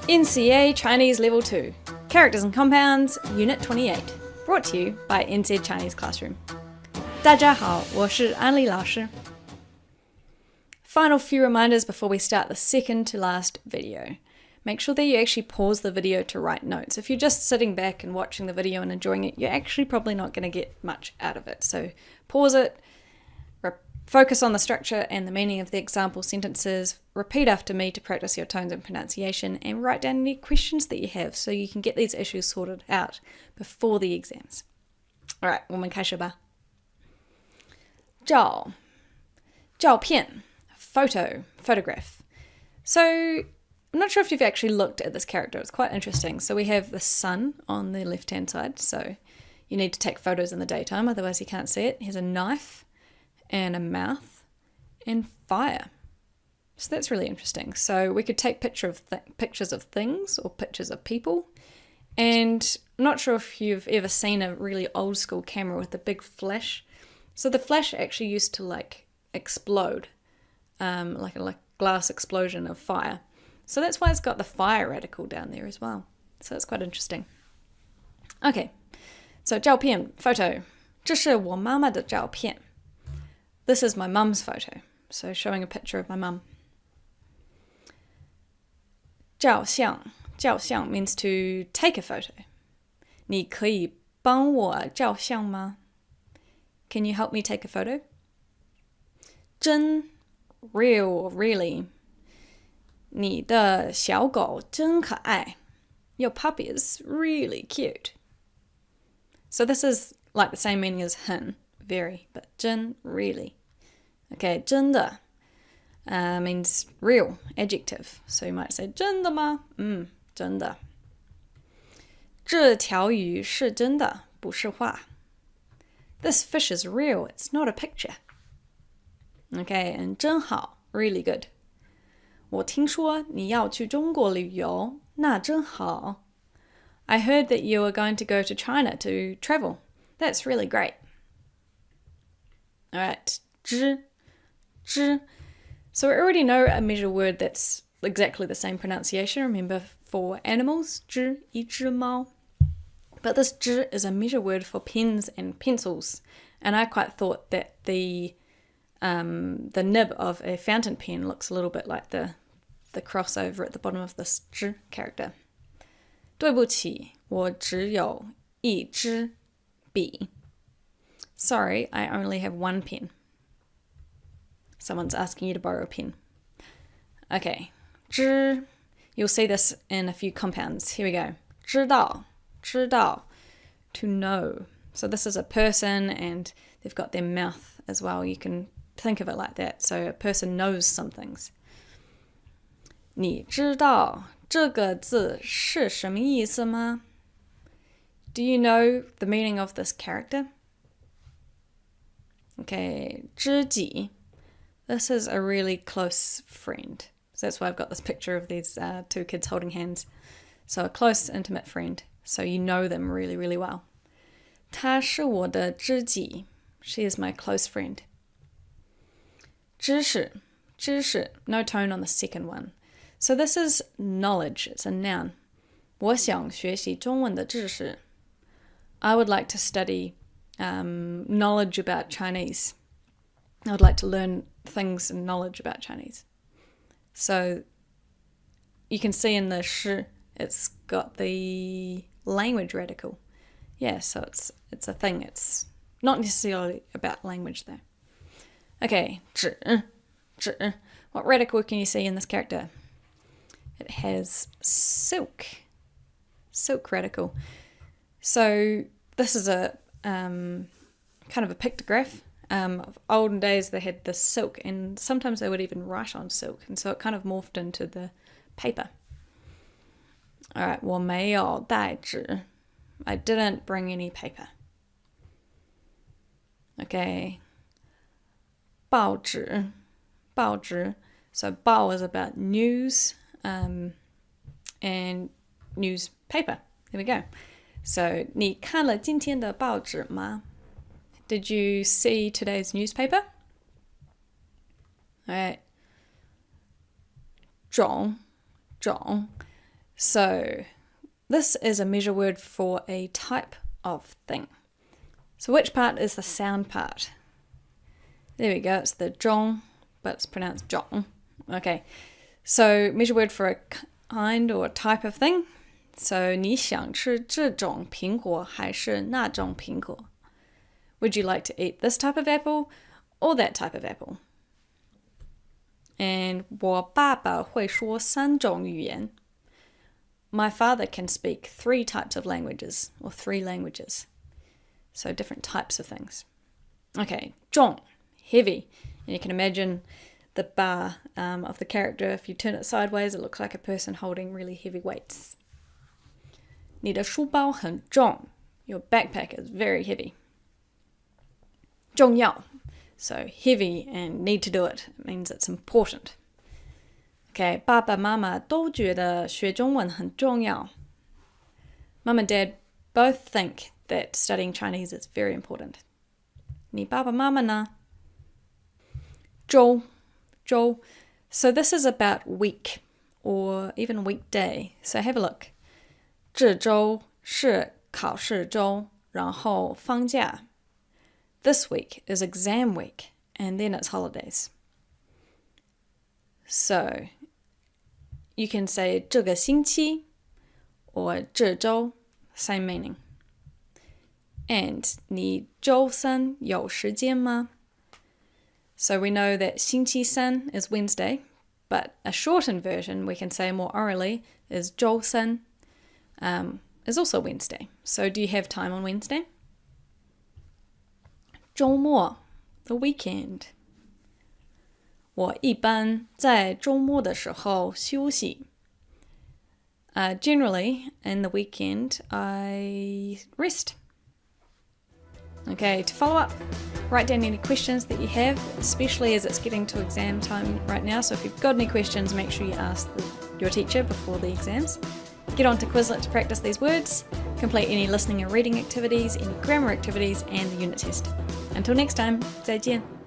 NCEA Chinese Level 2, Characters and Compounds, Unit 28, brought to you by NZ Chinese Classroom. 大家好，我是安利老师. Final few reminders before we start the second to last video. Make sure that you actually pause the video to write notes. If you're just sitting back and watching the video and enjoying it, you're actually probably not going to get much out of it. So pause it, focus on the structure and the meaning of the example sentences, repeat after me to practice your tones and pronunciation, and write down any questions that you have so you can get these issues sorted out before the exams. Alright, 我们开始吧. 照片 photo, photograph. So, I'm not sure if you've actually looked at this character. It's quite interesting. So we have the sun on the left-hand side. So you need to take photos in the daytime, otherwise you can't see it. Here's a knife and a mouth and fire. So that's really interesting. So we could take pictures of things or pictures of people. And I'm not sure if you've ever seen a really old school camera with a big flash. So the flash actually used to like explode, like a glass explosion of fire. So that's why it's got the fire radical down there as well. So it's quite interesting. Okay, so 照片 photo. 这是我妈妈的照片. This is my mum's photo. So showing a picture of my mum. 照相 means to take a photo. 你可以帮我照相吗? Can you help me take a photo? 真 real, really. 你的小狗真可爱. Your puppy is really cute. So this is like the same meaning as 很, very, but 真 really. Okay, 真的 means real, adjective. So you might say 真的吗? 真的. 这条鱼是真的，不是画. This fish is real, it's not a picture. Okay, and 真好, really good. 我听说你要去中国旅游，那真好. I heard that you were going to go to China to travel. That's really great. Alright, 知. So we already know a measure word that's exactly the same pronunciation. Remember, for animals, 知, 一只猫. But this 知 is a measure word for pens and pencils. And I quite thought that the nib of a fountain pen looks a little bit like the crossover at the bottom of this 知 character. 对不起，我只有一支笔. Sorry, I only have one pen. Someone's asking you to borrow a pen. Okay, 知, you'll see this in a few compounds. Here we go. 知道, to know. So this is a person and they've got their mouth as well. You can think of it like that. So a person knows some things. 你知道这个字是什么意思吗? Do you know the meaning of this character? Okay, 知己. This is a really close friend. So that's why I've got this picture of these two kids holding hands. So a close, intimate friend. So you know them really, really well. 她是我的知己. She is my close friend. 知识, no tone on the second one. So this is knowledge, it's a noun. 我想学习中文的知识. I would like to study knowledge about Chinese. I would like to learn things and knowledge about Chinese. So you can see in the 是, it's got the language radical. Yeah, so it's a thing. It's not necessarily about language though. Okay, 知. What radical can you see in this character? It has silk radical. So this is a kind of a pictograph. Of olden days they had the silk and sometimes they would even write on silk, and so it kind of morphed into the paper. Alright, 我没有带纸. I didn't bring any paper. Okay. 报纸. So 报is about news and newspaper. There we go. So 你看了今天的报纸吗? Did you see today's newspaper? Alright. 种. So this is a measure word for a type of thing. So which part is the sound part? There we go, it's the zhong, but it's pronounced zhong. Okay, so measure word for a kind or type of thing. So 你想吃这种苹果还是那种苹果? Would you like to eat this type of apple or that type of apple? And 我爸爸会说3种语言. My father can speak 3 types of languages, or 3 languages. So different types of things. Okay, 重, heavy. And you can imagine the bar of the character. If you turn it sideways, it looks like a person holding really heavy weights. 你的书包很重. Your backpack is very heavy. 重要. So heavy and need to do it. It means it's important. Okay, 爸爸妈妈都觉得学中文很重要. Mum and Dad both think that studying Chinese is very important. 你爸爸妈妈呢? 周. So this is about week or even weekday. So have a look. 这周是考试周，然后放假. This week is exam week, and then it's holidays. So you can say 这个星期 or 这周, same meaning. And 你周三有时间吗? So we know that 星期三 is Wednesday, but a shortened version we can say more orally is 周三 is also Wednesday. So do you have time on Wednesday? 周末 the weekend. 我一般在周末的时候休息. Generally, in the weekend, I rest. Okay, to follow up, write down any questions that you have, especially as it's getting to exam time right now. So if you've got any questions, make sure you ask your teacher before the exams. Get on to Quizlet to practice these words, complete any listening and reading activities, any grammar activities, and the unit test. Until next time, 再见.